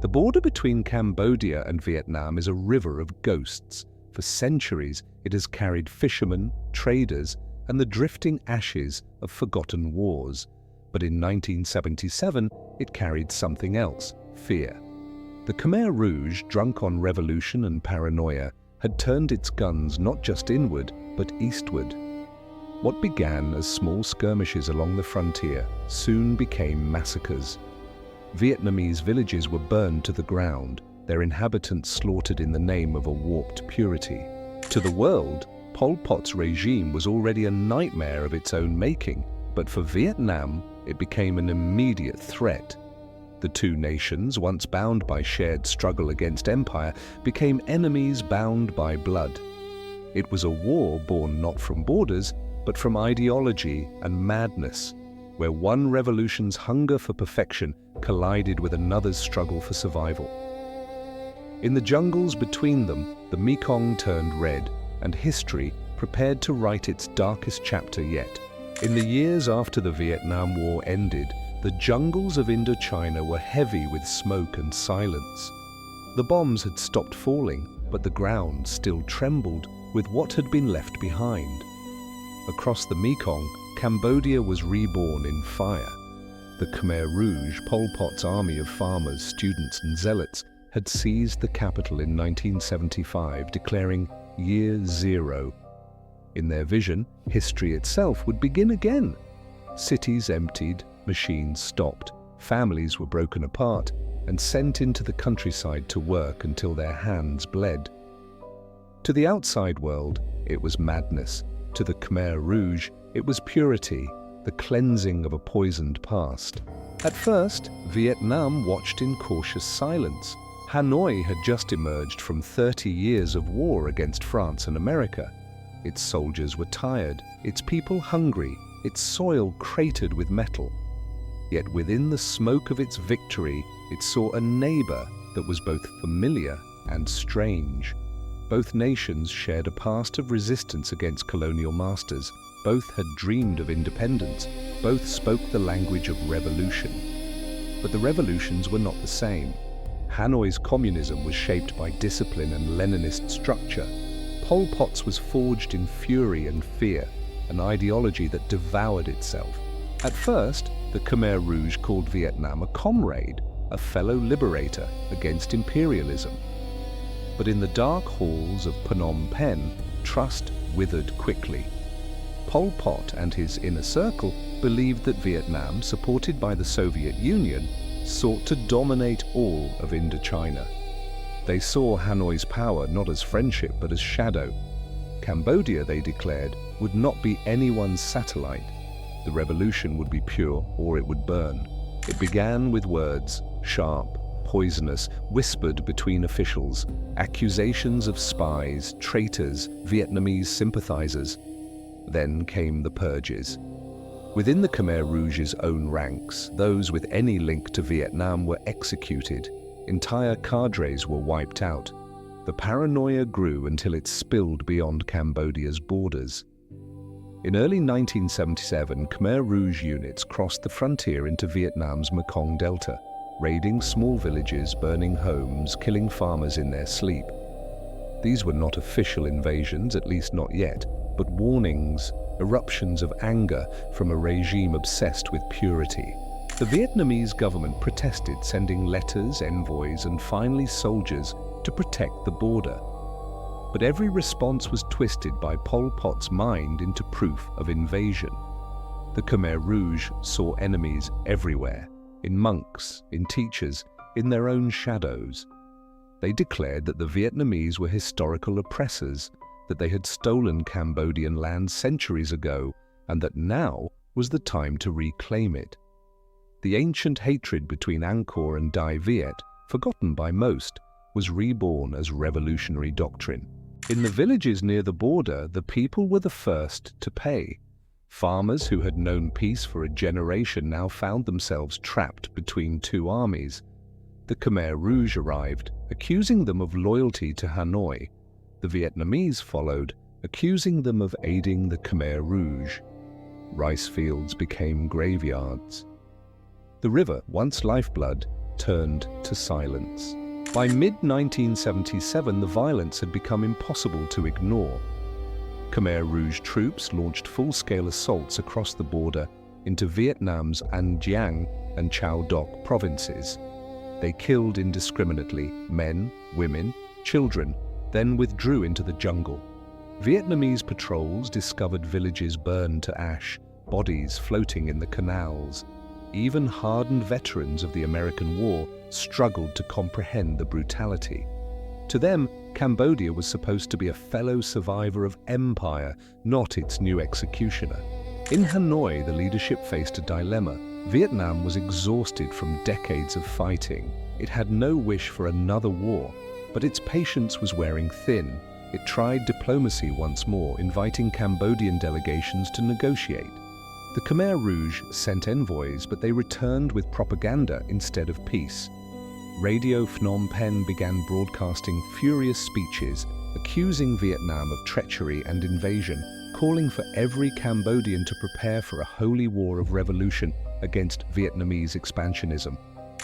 The border between Cambodia and Vietnam is a river of ghosts. For centuries, it has carried fishermen, traders, and the drifting ashes of forgotten wars. But in 1977, it carried something else: fear. The Khmer Rouge, drunk on revolution and paranoia, had turned its guns not just inward, but eastward. What began as small skirmishes along the frontier soon became massacres. Vietnamese villages were burned to the ground, their inhabitants slaughtered in the name of a warped purity. To the world, Pol Pot's regime was already a nightmare of its own making, but for Vietnam, it became an immediate threat. The two nations, once bound by shared struggle against empire, became enemies bound by blood. It was a war born not from borders, but from ideology and madness, where one revolution's hunger for perfection collided with another's struggle for survival. In the jungles between them, the Mekong turned red, and history prepared to write its darkest chapter yet. In the years after the Vietnam War ended, the jungles of Indochina were heavy with smoke and silence. The bombs had stopped falling, but the ground still trembled with what had been left behind. Across the Mekong, Cambodia was reborn in fire. The Khmer Rouge, Pol Pot's army of farmers, students and zealots, had seized the capital in 1975, declaring Year Zero. In their vision, history itself would begin again. Cities emptied, machines stopped, families were broken apart and sent into the countryside to work until their hands bled. To the outside world, it was madness. To the Khmer Rouge, it was purity, the cleansing of a poisoned past. At first, Vietnam watched in cautious silence. Hanoi had just emerged from 30 years of war against France and America. Its soldiers were tired, its people hungry, its soil cratered with metal. Yet within the smoke of its victory, it saw a neighbor that was both familiar and strange. Both nations shared a past of resistance against colonial masters. Both had dreamed of independence. Both spoke the language of revolution. But the revolutions were not the same. Hanoi's communism was shaped by discipline and Leninist structure. Pol Pot's was forged in fury and fear, an ideology that devoured itself. At first, the Khmer Rouge called Vietnam a comrade, a fellow liberator against imperialism. But in the dark halls of Phnom Penh, trust withered quickly. Pol Pot and his inner circle believed that Vietnam, supported by the Soviet Union, sought to dominate all of Indochina. They saw Hanoi's power not as friendship but as shadow. Cambodia, they declared, would not be anyone's satellite. The revolution would be pure or it would burn. It began with words, sharp, poisonous, whispered between officials, accusations of spies, traitors, Vietnamese sympathizers. Then came the purges. Within the Khmer Rouge's own ranks, those with any link to Vietnam were executed. Entire cadres were wiped out. The paranoia grew until it spilled beyond Cambodia's borders. In early 1977, Khmer Rouge units crossed the frontier into Vietnam's Mekong Delta, raiding small villages, burning homes, killing farmers in their sleep. These were not official invasions, at least not yet, but warnings, eruptions of anger from a regime obsessed with purity. The Vietnamese government protested, sending letters, envoys, and finally soldiers to protect the border. But every response was twisted by Pol Pot's mind into proof of invasion. The Khmer Rouge saw enemies everywhere, in monks, in teachers, in their own shadows. They declared that the Vietnamese were historical oppressors, that they had stolen Cambodian land centuries ago, and that now was the time to reclaim it. The ancient hatred between Angkor and Dai Viet, forgotten by most, was reborn as revolutionary doctrine. In the villages near the border, the people were the first to pay. Farmers who had known peace for a generation now found themselves trapped between two armies. The Khmer Rouge arrived, accusing them of loyalty to Hanoi. The Vietnamese followed, accusing them of aiding the Khmer Rouge. Rice fields became graveyards. The river, once lifeblood, turned to silence. By mid-1977, the violence had become impossible to ignore. Khmer Rouge troops launched full-scale assaults across the border into Vietnam's An Giang and Chau Doc provinces. They killed indiscriminately men, women, children, then withdrew into the jungle. Vietnamese patrols discovered villages burned to ash, bodies floating in the canals. Even hardened veterans of the American War struggled to comprehend the brutality. To them, Cambodia was supposed to be a fellow survivor of empire, not its new executioner. In Hanoi, the leadership faced a dilemma. Vietnam was exhausted from decades of fighting. It had no wish for another war, but its patience was wearing thin. It tried diplomacy once more, inviting Cambodian delegations to negotiate. The Khmer Rouge sent envoys, but they returned with propaganda instead of peace. Radio Phnom Penh began broadcasting furious speeches, accusing Vietnam of treachery and invasion, calling for every Cambodian to prepare for a holy war of revolution against Vietnamese expansionism.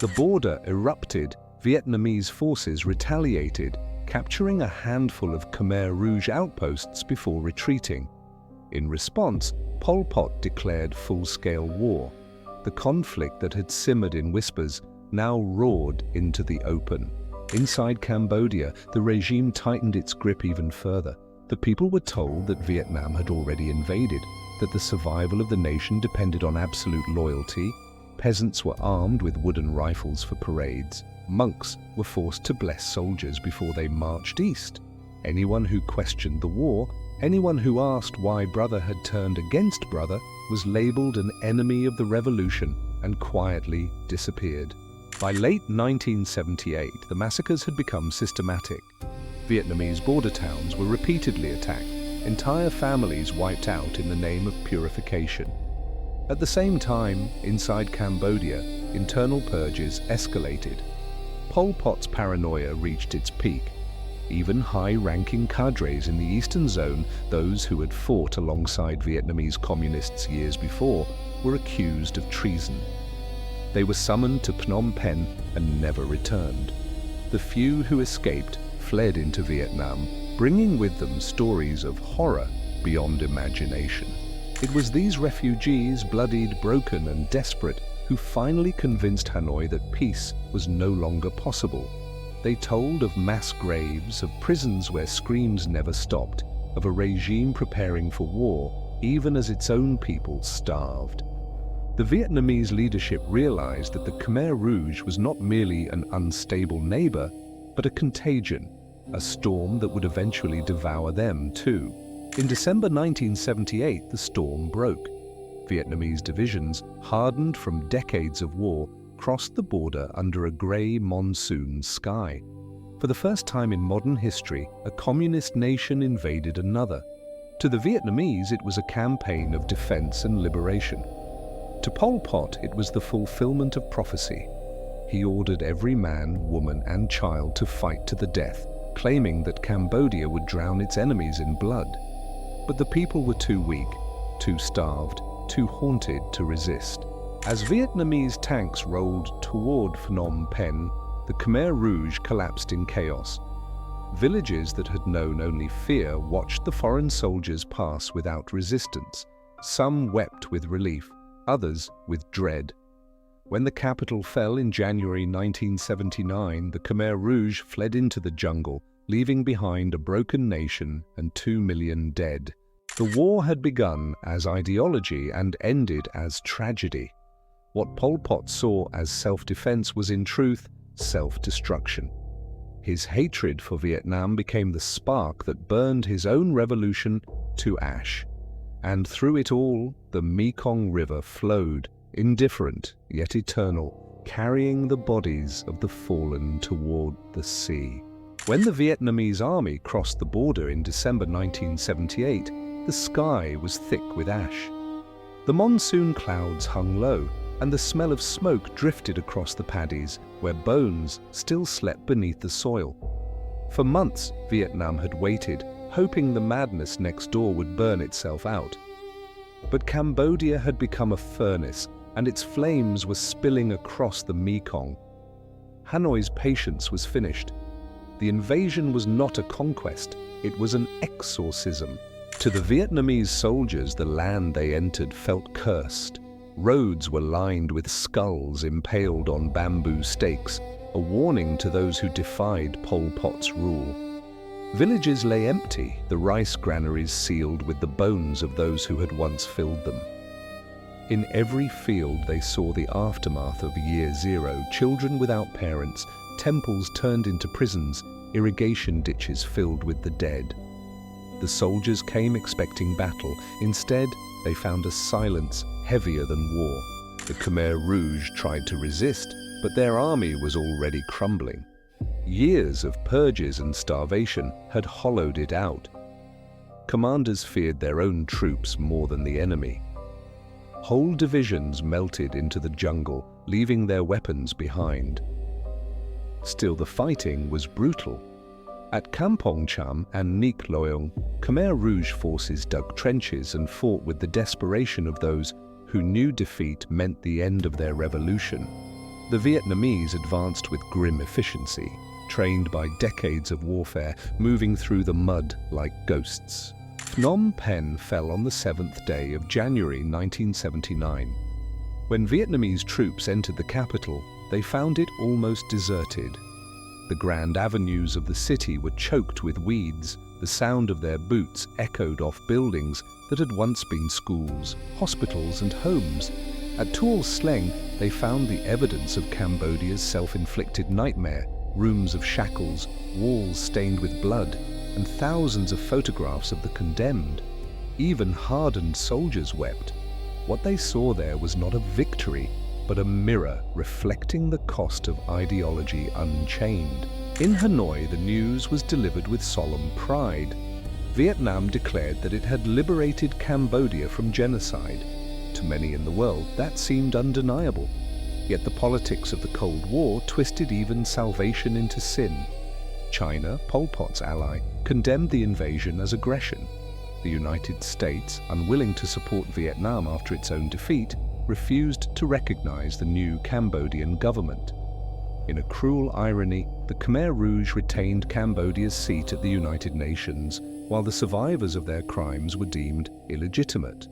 The border erupted. Vietnamese forces retaliated, capturing a handful of Khmer Rouge outposts before retreating. In response, Pol Pot declared full-scale war. The conflict that had simmered in whispers now roared into the open. Inside Cambodia, the regime tightened its grip even further. The people were told that Vietnam had already invaded, that the survival of the nation depended on absolute loyalty. Peasants were armed with wooden rifles for parades. Monks were forced to bless soldiers before they marched east. Anyone who questioned the war, anyone who asked why brother had turned against brother, was labeled an enemy of the revolution and quietly disappeared. By late 1978, the massacres had become systematic. Vietnamese border towns were repeatedly attacked, entire families wiped out in the name of purification. At the same time, inside Cambodia, internal purges escalated. Pol Pot's paranoia reached its peak. Even high-ranking cadres in the eastern zone, those who had fought alongside Vietnamese communists years before, were accused of treason. They were summoned to Phnom Penh and never returned. The few who escaped fled into Vietnam, bringing with them stories of horror beyond imagination. It was these refugees, bloodied, broken, and desperate, who finally convinced Hanoi that peace was no longer possible. They told of mass graves, of prisons where screams never stopped, of a regime preparing for war, even as its own people starved. The Vietnamese leadership realized that the Khmer Rouge was not merely an unstable neighbor, but a contagion, a storm that would eventually devour them too. In December 1978, the storm broke. Vietnamese divisions, hardened from decades of war, crossed the border under a grey monsoon sky. For the first time in modern history, a communist nation invaded another. To the Vietnamese, it was a campaign of defense and liberation. To Pol Pot, it was the fulfillment of prophecy. He ordered every man, woman, and child to fight to the death, claiming that Cambodia would drown its enemies in blood. But the people were too weak, too starved, too haunted to resist. As Vietnamese tanks rolled toward Phnom Penh, the Khmer Rouge collapsed in chaos. Villages that had known only fear watched the foreign soldiers pass without resistance. Some wept with relief, others with dread. When the capital fell in January 1979, the Khmer Rouge fled into the jungle, leaving behind a broken nation and 2 million dead. The war had begun as ideology and ended as tragedy. What Pol Pot saw as self-defense was in truth self-destruction. His hatred for Vietnam became the spark that burned his own revolution to ash. And through it all, the Mekong River flowed, indifferent yet eternal, carrying the bodies of the fallen toward the sea. When the Vietnamese army crossed the border in December 1978, the sky was thick with ash. The monsoon clouds hung low, and the smell of smoke drifted across the paddies, where bones still slept beneath the soil. For months, Vietnam had waited, hoping the madness next door would burn itself out. But Cambodia had become a furnace, and its flames were spilling across the Mekong. Hanoi's patience was finished. The invasion was not a conquest, it was an exorcism. To the Vietnamese soldiers, the land they entered felt cursed. Roads were lined with skulls impaled on bamboo stakes, a warning to those who defied Pol Pot's rule. Villages lay empty, the rice granaries sealed with the bones of those who had once filled them. In every field they saw the aftermath of Year Zero, children without parents, temples turned into prisons, irrigation ditches filled with the dead. The soldiers came expecting battle. Instead, they found a silence heavier than war. The Khmer Rouge tried to resist, but their army was already crumbling. Years of purges and starvation had hollowed it out. Commanders feared their own troops more than the enemy. Whole divisions melted into the jungle, leaving their weapons behind. Still, the fighting was brutal. At Kampong Cham and Neek Loyang, Khmer Rouge forces dug trenches and fought with the desperation of those who knew defeat meant the end of their revolution. The Vietnamese advanced with grim efficiency, trained by decades of warfare, moving through the mud like ghosts. Phnom Penh fell on the 7th day of January 1979. When Vietnamese troops entered the capital, they found it almost deserted. The grand avenues of the city were choked with weeds. The sound of their boots echoed off buildings that had once been schools, hospitals and homes. At Tuol Sleng, they found the evidence of Cambodia's self-inflicted nightmare, rooms of shackles, walls stained with blood, and thousands of photographs of the condemned. Even hardened soldiers wept. What they saw there was not a victory, but a mirror reflecting the cost of ideology unchained. In Hanoi, the news was delivered with solemn pride. Vietnam declared that it had liberated Cambodia from genocide. To many in the world, that seemed undeniable. Yet the politics of the Cold War twisted even salvation into sin. China, Pol Pot's ally, condemned the invasion as aggression. The United States, unwilling to support Vietnam after its own defeat, refused to recognize the new Cambodian government. In a cruel irony, the Khmer Rouge retained Cambodia's seat at the United Nations, while the survivors of their crimes were deemed illegitimate.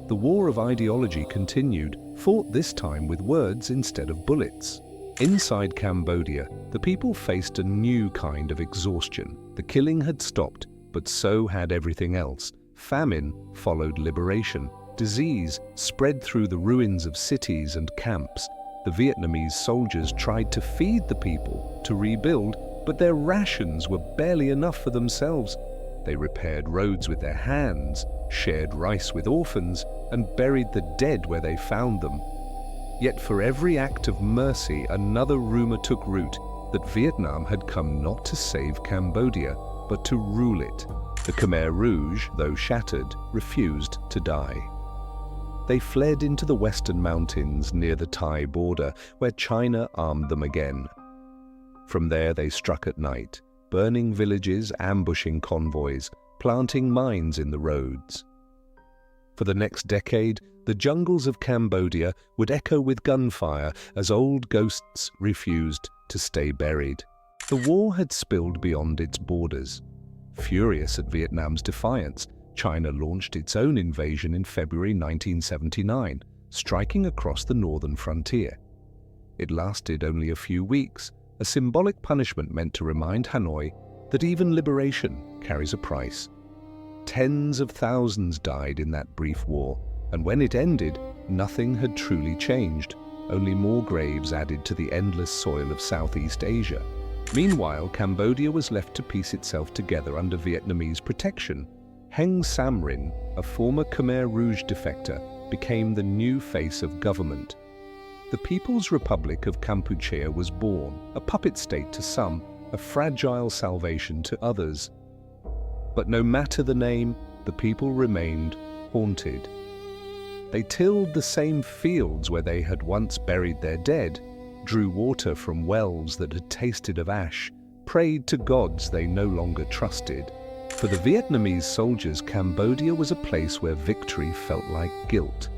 The war of ideology continued, fought this time with words instead of bullets. Inside Cambodia, the people faced a new kind of exhaustion. The killing had stopped, but so had everything else. Famine followed liberation. Disease spread through the ruins of cities and camps. The Vietnamese soldiers tried to feed the people, to rebuild, but their rations were barely enough for themselves. They repaired roads with their hands, shared rice with orphans, and buried the dead where they found them. Yet for every act of mercy, another rumor took root that Vietnam had come not to save Cambodia, but to rule it. The Khmer Rouge, though shattered, refused to die. They fled into the western mountains near the Thai border, where China armed them again. From there they struck at night, burning villages, ambushing convoys, planting mines in the roads. For the next decade, the jungles of Cambodia would echo with gunfire as old ghosts refused to stay buried. The war had spilled beyond its borders. Furious at Vietnam's defiance, China launched its own invasion in February 1979, striking across the northern frontier. It lasted only a few weeks, a symbolic punishment meant to remind Hanoi that even liberation carries a price. Tens of thousands died in that brief war, and when it ended, nothing had truly changed, only more graves added to the endless soil of Southeast Asia. Meanwhile, Cambodia was left to piece itself together under Vietnamese protection. Heng Samrin, a former Khmer Rouge defector, became the new face of government. The People's Republic of Kampuchea was born, a puppet state to some, a fragile salvation to others. But no matter the name, the people remained haunted. They tilled the same fields where they had once buried their dead, drew water from wells that had tasted of ash, prayed to gods they no longer trusted. For the Vietnamese soldiers, Cambodia was a place where victory felt like guilt.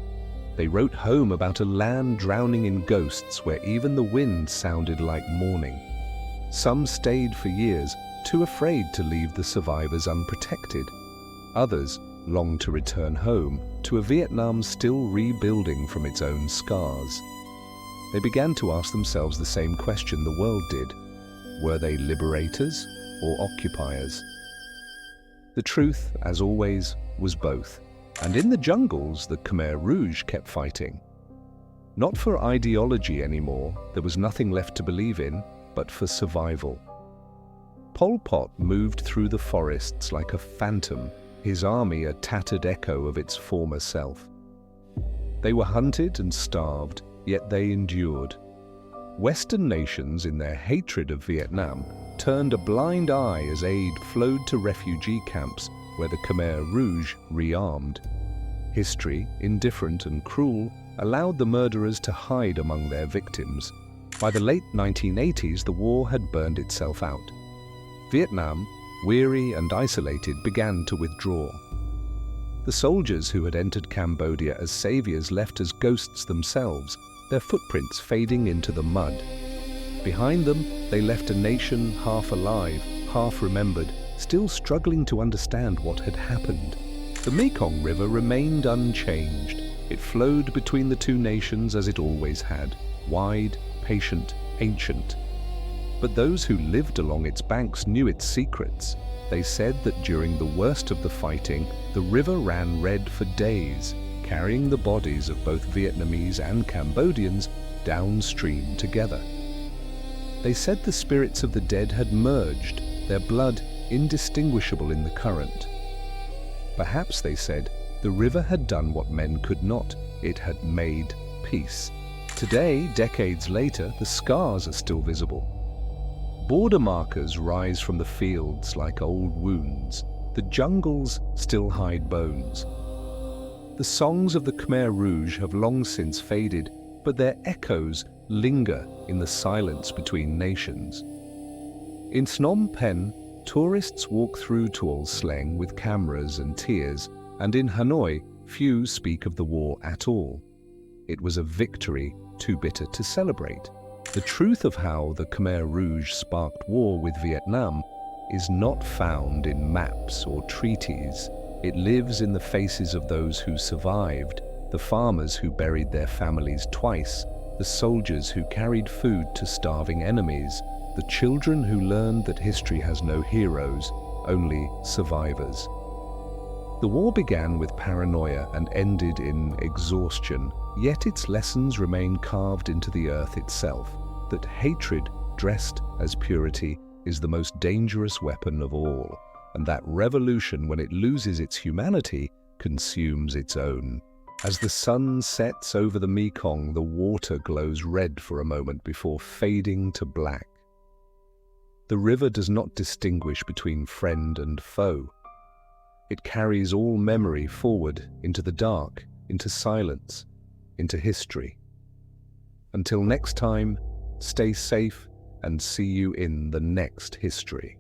They wrote home about a land drowning in ghosts where even the wind sounded like mourning. Some stayed for years, too afraid to leave the survivors unprotected. Others longed to return home to a Vietnam still rebuilding from its own scars. They began to ask themselves the same question the world did. Were they liberators or occupiers? The truth, as always, was both. And in the jungles, the Khmer Rouge kept fighting. Not for ideology anymore, there was nothing left to believe in, but for survival. Pol Pot moved through the forests like a phantom, his army a tattered echo of its former self. They were hunted and starved, yet they endured. Western nations, in their hatred of Vietnam, turned a blind eye as aid flowed to refugee camps where the Khmer Rouge rearmed. History, indifferent and cruel, allowed the murderers to hide among their victims. By the late 1980s, the war had burned itself out. Vietnam, weary and isolated, began to withdraw. The soldiers who had entered Cambodia as saviors left as ghosts themselves, their footprints fading into the mud. Behind them, they left a nation half alive, half remembered, still struggling to understand what had happened. The Mekong River remained unchanged. It flowed between the two nations as it always had, wide, patient, ancient. But those who lived along its banks knew its secrets. They said that during the worst of the fighting, the river ran red for days, carrying the bodies of both Vietnamese and Cambodians downstream together. They said the spirits of the dead had merged, their blood indistinguishable in the current. Perhaps, they said, the river had done what men could not. It had made peace. Today, decades later, the scars are still visible. Border markers rise from the fields like old wounds. The jungles still hide bones. The songs of the Khmer Rouge have long since faded, but their echoes linger in the silence between nations. In Phnom Penh, tourists walk through Tuol Sleng with cameras and tears, and in Hanoi, few speak of the war at all. It was a victory too bitter to celebrate. The truth of how the Khmer Rouge sparked war with Vietnam is not found in maps or treaties. It lives in the faces of those who survived, the farmers who buried their families twice, the soldiers who carried food to starving enemies, the children who learned that history has no heroes, only survivors. The war began with paranoia and ended in exhaustion, yet its lessons remain carved into the earth itself, that hatred dressed as purity is the most dangerous weapon of all, and that revolution, when it loses its humanity, consumes its own. As the sun sets over the Mekong, the water glows red for a moment before fading to black. The river does not distinguish between friend and foe. It carries all memory forward into the dark, into silence, into history. Until next time, stay safe and see you in the next history.